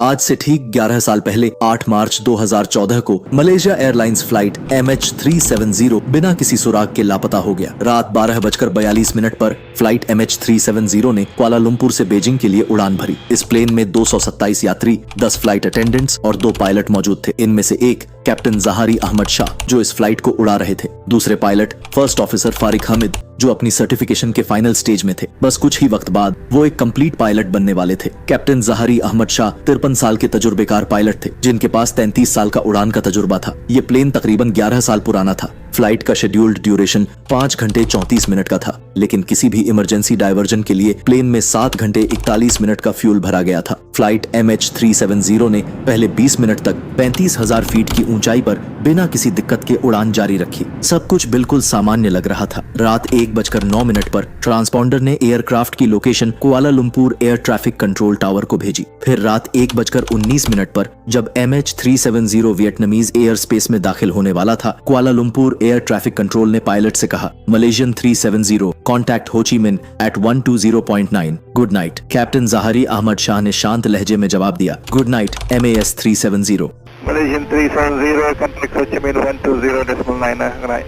आज से ठीक 11 साल पहले 8 मार्च 2014 को मलेशिया एयरलाइंस फ्लाइट MH370 बिना किसी सुराग के लापता हो गया। रात 12:42 पर फ्लाइट MH370 ने कुआलालंपुर से बीजिंग के लिए उड़ान भरी। इस प्लेन में 227 यात्री, 10 फ्लाइट अटेंडेंट्स और 2 पायलट मौजूद थे। इनमें से एक कैप्टन जहारी अहमद शाह जो इस फ्लाइट को उड़ा रहे थे। दूसरे पायलट फर्स्ट ऑफिसर फारिक हामिद जो अपनी सर्टिफिकेशन के फाइनल स्टेज में थे। बस कुछ ही वक्त बाद वो एक कंप्लीट पायलट बनने वाले थे। कैप्टन जहारी अहमद शाह 53 साल के तजुर्बेकार पायलट थे जिनके पास 33 साल का उड़ान का तजुर्बा था। ये प्लेन तकरीबन 11 साल पुराना था। फ्लाइट का शेड्यूल्ड ड्यूरेशन 5 घंटे 34 मिनट का था, लेकिन किसी भी इमरजेंसी डायवर्जन के लिए प्लेन में 7 घंटे 41 मिनट का फ्यूल भरा गया था। फ्लाइट MH370 ने पहले 20 मिनट तक 35,000 फीट की ऊंचाई पर बिना किसी दिक्कत के उड़ान जारी रखी। सब कुछ बिल्कुल सामान्य लग रहा था। रात 1:09 पर ट्रांसपॉन्डर ने एयरक्राफ्ट की location Kuala Lumpur air traffic control tower को भेजी। फिर रात 1:19 पर जब MH370 वियतनामीज एयर स्पेस में दाखिल होने वाला था, कुआलालंपुर एयर ट्रैफिक कंट्रोल ने पायलट से कहा, Malaysian 370 contact Ho Chi Minh at 120.9 good night. Captain Zaharie Ahmad Shah ने शांत लहजे में जवाब दिया, good night MAS 370। Malaysian 370 contact Ho Chi Minh 120.9 good night.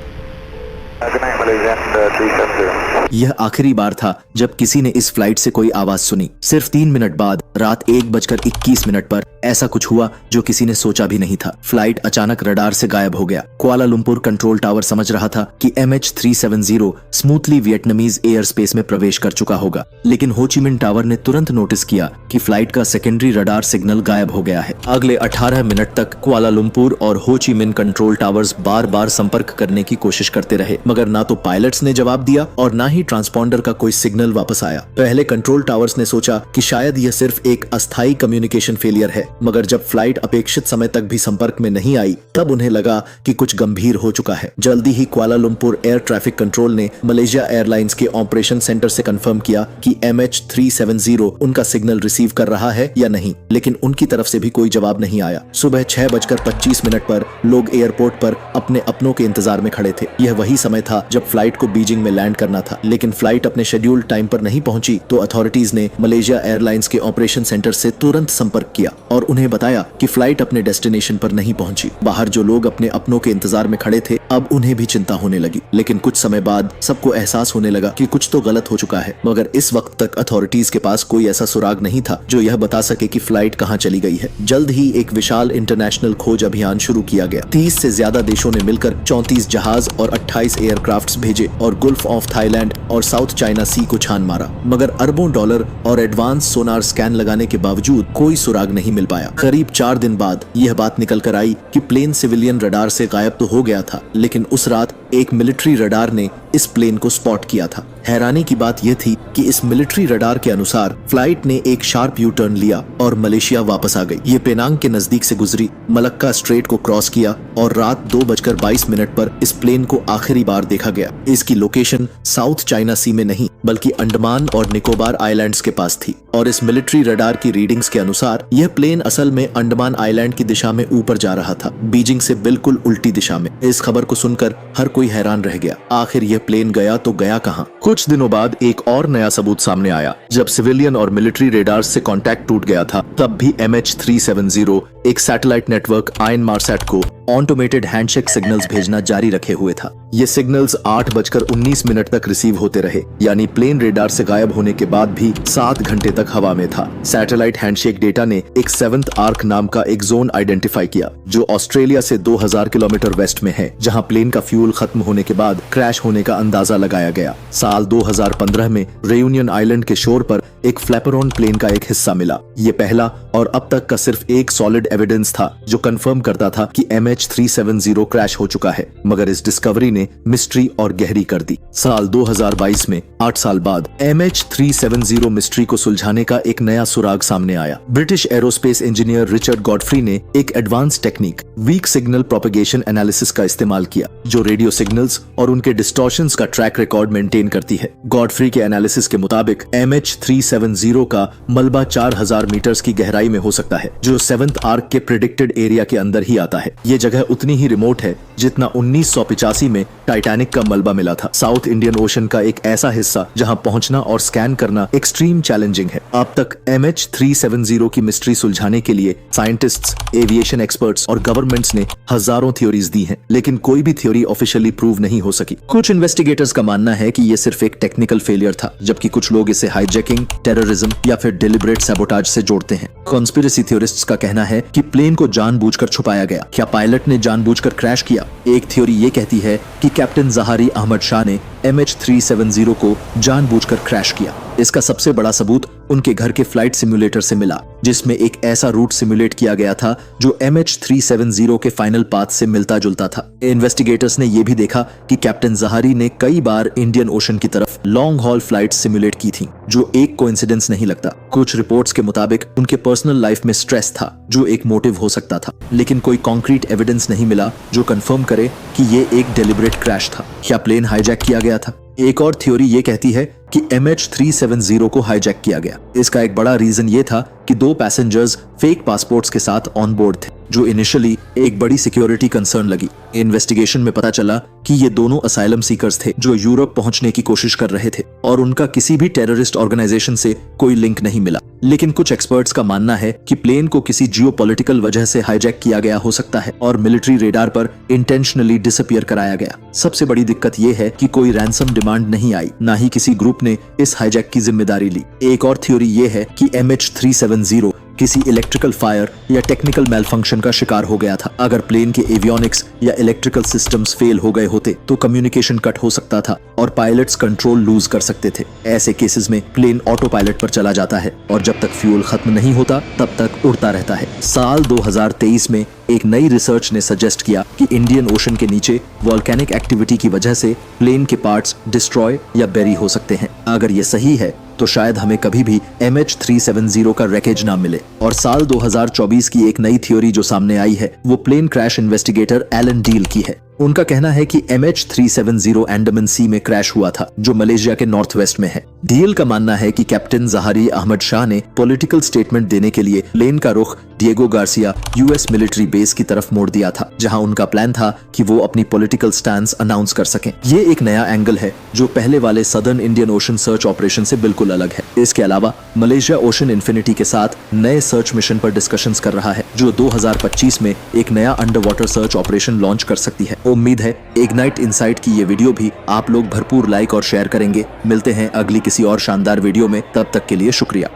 Good night Malaysian 370। यह आखिरी बार था जब किसी ने इस फ्लाइट से कोई आवाज सुनी। सिर्फ 3 मिनट बाद रात 1:21 पर ऐसा कुछ हुआ जो किसी ने सोचा भी नहीं था। फ्लाइट अचानक रडार से गायब हो गया। कुआलालंपुर कंट्रोल टावर समझ रहा था कि MH370 smoothly Vietnamese air space में प्रवेश कर चुका होगा, लेकिन हो ची मिन टावर ने तुरंत नोटिस किया कि फ्लाइट का सेकेंडरी रडार सिग्नल गायब हो गया है। अगले 18 मिनट तक कुआलालंपुर और हो ची मिन कंट्रोल टावर्स बार बार संपर्क करने की कोशिश करते रहे, मगर ना तो पायलट्स ने जवाब दिया और ना ही ट्रांसपॉन्डर का कोई सिग्नल वापस आया। पहले कंट्रोल टावर्स ने सोचा कि शायद यह सिर्फ एक अस्थायी कम्युनिकेशन फेलियर है, मगर जब फ्लाइट अपेक्षित समय तक भी संपर्क में नहीं आई तब उन्हें लगा कि कुछ गंभीर हो चुका है। जल्दी ही कुआलालंपुर एयर ट्रैफिक कंट्रोल ने मलेशिया एयरलाइंस के ऑपरेशन सेंटर से कंफर्म किया कि MH370 उनका सिग्नल रिसीव कर रहा है या नहीं, लेकिन उनकी तरफ से भी कोई जवाब नहीं आया। सुबह 6:25 पर लोग एयरपोर्ट पर अपने अपनों के इंतजार में खड़े थे। यह वही समय था जब फ्लाइट को बीजिंग में लैंड करना था, लेकिन फ्लाइट अपने शेड्यूल्ड टाइम पर नहीं पहुंची तो अथॉरिटीज ने मलेशिया एयरलाइंस के ऑपरेशन सेंटर से तुरंत संपर्क किया और उन्हें बताया कि फ्लाइट अपने डेस्टिनेशन पर नहीं पहुंची। बाहर जो लोग अपने अपनों के इंतजार में खड़े थे अब उन्हें भी चिंता होने लगी, लेकिन कुछ समय बाद सबको एहसास होने लगा कि कुछ तो गलत हो चुका है। मगर इस वक्त तक अथॉरिटीज के पास कोई ऐसा सुराग नहीं था जो यह बता सके कि फ्लाइट कहां चली गई है। जल्द ही एक विशाल इंटरनेशनल खोज अभियान शुरू किया गया। 30 से ज्यादा देशों ने मिलकर 34 जहाज और 28 एयरक्राफ्ट भेजे और गुल्फ ऑफ थाईलैंड और साउथ चाइना सी को छान मारा, मगर अरबों डॉलर और एडवांस सोनार स्कैन लगाने के बावजूद कोई सुराग नहीं मिल पाया। करीब 4 दिन बाद यह बात निकल कर आई कि प्लेन सिविलियन रडार से गायब तो हो गया था, लेकिन उस रात एक मिलिट्री रडार ने इस प्लेन को स्पॉट किया था। हैरानी की बात यह थी कि इस मिलिट्री रडार के अनुसार फ्लाइट ने एक शार्प यू टर्न लिया और मलेशिया वापस आ गई। ये पेनांग के नजदीक से गुजरी, मलक्का स्ट्रेट को क्रॉस किया और रात 2:22 पर इस प्लेन को आखिरी बार देखा गया। इसकी लोकेशन साउथ चाइना सी में नहीं बल्कि अंडमान और निकोबार आइलैंड्स के पास थी और इस मिलिट्री रडार की रीडिंग्स के अनुसार यह प्लेन असल में अंडमान आइलैंड की दिशा में ऊपर जा रहा था, बीजिंग से बिल्कुल उल्टी दिशा में। इस खबर को सुनकर हर कोई हैरान रह गया। आखिर यह प्लेन गया तो गया कहां? कुछ दिनों बाद एक और नया सबूत सामने आया। जब सिविलियन और मिलिट्री रेडार से कांटेक्ट टूट गया था तब भी MH370 एक सैटेलाइट नेटवर्क आयन मारसैट को ऑटोमेटेड हैंडशेक सिग्नल्स भेजना जारी रखे हुए था। ये सिग्नल्स 8:19 तक रिसीव होते रहे, यानी प्लेन रेडार से गायब होने के बाद भी 7 घंटे तक हवा में था। सैटेलाइट हैंडशेक डेटा ने एक 7th आर्क नाम का एक जोन आइडेंटिफाई किया जो ऑस्ट्रेलिया से 2000 किलोमीटर वेस्ट में है, जहां प्लेन का फ्यूल खत्म होने के बाद क्रैश होने का अंदाजा लगाया गया। साल 2015 में रेयूनियन आइलैंड के शोर पर एक फ्लैपरॉन प्लेन का एक हिस्सा मिला। ये पहला और अब तक का सिर्फ एक सॉलिड एविडेंस था जो कंफर्म करता था कि MH370 क्रैश हो चुका है, मगर इस डिस्कवरी ने मिस्ट्री और गहरी कर दी। साल 2022 में 8 साल बाद MH370 मिस्ट्री को सुलझाने का एक नया सुराग सामने आया। British aerospace engineer Richard Godfrey ने एक advance technique weak signal propagation analysis का इस्तेमाल किया जो रेडियो सिग्नल्स और उनके डिस्टॉर्शंस का ट्रैक रिकॉर्ड मेंटेन करती है। गॉडफ्री के एनालिसिस के मुताबिक MH370 370 का मलबा 4000 मीटर्स की गहराई में हो सकता है, जो 7th आर्क के प्रेडिक्टेड एरिया के अंदर ही आता है। ये जगह उतनी ही रिमोट है जितना 1985 में टाइटैनिक का मलबा मिला था। साउथ इंडियन ओशन का एक ऐसा हिस्सा जहां पहुंचना और स्कैन करना एक्सट्रीम चैलेंजिंग है। अब तक MH370 की मिस्ट्री सुलझाने के लिए साइंटिस्ट्स, एविएशन एक्सपर्ट्स और गवर्नमेंट्स ने हजारों थ्योरीज दी हैं, लेकिन कोई भी थ्योरी ऑफिशियली प्रूव नहीं हो सकी। कुछ इन्वेस्टिगेटर्स का मानना है कि ये सिर्फ एक टेक्निकल फेलियर था, जबकि कुछ लोग इसे हाईजैकिंग, टेररिज्म या फिर डिलिबरेट सैबोटाज से जोड़ते हैं। कॉन्स्पिरेसी थ्योरिस्ट्स का कहना है कि प्लेन को जानबूझकर छुपाया गया। क्या पायलट ने जानबूझकर क्रैश किया? एक थ्योरी ये कहती है कि कैप्टन जहारी अहमद शाह ने MH370 को जानबूझकर क्रैश किया। इसका सबसे बड़ा सबूत उनके घर के फ्लाइट सिमुलेटर से मिला, जिसमें एक ऐसा रूट सिमुलेट किया गया था जो MH370 के फाइनल पाथ से मिलता जुलता था। इन्वेस्टिगेटर्स ने यह भी देखा कि कैप्टन जहारी ने कई बार इंडियन ओशन की तरफ लॉन्ग हॉल फ्लाइट सिमुलेट की थी, जो एक कोइंसिडेंस नहीं लगता। कुछ रिपोर्ट्स के मुताबिक उनके पर्सनल लाइफ में स्ट्रेस था, जो एक मोटिव हो सकता था, लेकिन कोई कॉन्क्रीट एविडेंस नहीं मिला जो कंफर्म करे कि ये एक डेलिबरेट क्रैश था। क्या प्लेन हाईजैक किया गया था? एक और थ्योरी ये कहती है कि MH370 को हाईजैक किया गया। इसका एक बड़ा रीजन ये था कि 2 पैसेंजर्स फेक पासपोर्ट्स के साथ ऑन बोर्ड थे, जो इनिशियली एक बड़ी सिक्योरिटी कंसर्न लगी। इन्वेस्टिगेशन में पता चला कि ये दोनों असाइलम सीकर्स थे जो यूरोप पहुंचने की कोशिश कर रहे थे और उनका किसी भी टेररिस्ट ऑर्गेनाइजेशन से कोई लिंक नहीं मिला। लेकिन कुछ एक्सपर्ट्स का मानना है कि प्लेन को किसी जियोपॉलिटिकल वजह से हाईजैक किया गया हो सकता है और मिलिट्री रेडार पर इंटेंशनली डिसअपीयर कराया गया। सबसे बड़ी दिक्कत यह है कि कोई रैंसम डिमांड नहीं आई, ना ही किसी ग्रुप ने इस हाईजैक की जिम्मेदारी ली। एक और थ्योरी ये है कि MH370 किसी इलेक्ट्रिकल फायर या टेक्निकल मेलफंक्शन का शिकार हो गया था। अगर प्लेन के एवियोनिक्स या इलेक्ट्रिकल सिस्टम्स फेल हो गए होते तो कम्युनिकेशन कट हो सकता था और पायलट्स कंट्रोल लूज कर सकते थे। ऐसे केसेस में प्लेन ऑटो पायलट पर चला जाता है और जब तक फ्यूल खत्म नहीं होता तब तक उड़ता रहता है। साल 2023 में एक नई रिसर्च ने सजेस्ट किया कि इंडियन ओशन के नीचे वॉल्केनिक एक्टिविटी की वजह से प्लेन के पार्ट्स डिस्ट्रॉय या बेरी हो सकते हैं। अगर ये सही है तो शायद हमें कभी भी MH370 का रैकेज ना मिले। और साल 2024 की एक नई थ्योरी जो सामने आई है वो plane crash investigator Alan Deal की है। उनका कहना है कि MH370 अंडमान सी में क्रैश हुआ था, जो मलेशिया के नॉर्थ वेस्ट में है। डील का मानना है कि कैप्टन जहारी अहमद शाह ने पॉलिटिकल स्टेटमेंट देने के लिए प्लेन का रुख Diego Garcia US military base की तरफ मोड़ दिया था, जहां उनका प्लान था कि वो अपनी पॉलिटिकल स्टैंस अनाउंस कर सकें। ये एक नया एंगल है जो पहले वाले southern Indian ocean search operation से बिल्कुल अलग है। इसके अलावा मलेशिया ओशन इन्फिनिटी के साथ नए सर्च मिशन पर डिस्कशंस कर रहा है, जो 2025 में एक नया under water search operation launch कर सकती है। उम्मीद है इग्नाइट इनसाइट की ये वीडियो भी आप लोग भरपूर लाइक और शेयर करेंगे। मिलते हैं अगली किसी और शानदार वीडियो में, तब तक के लिए शुक्रिया।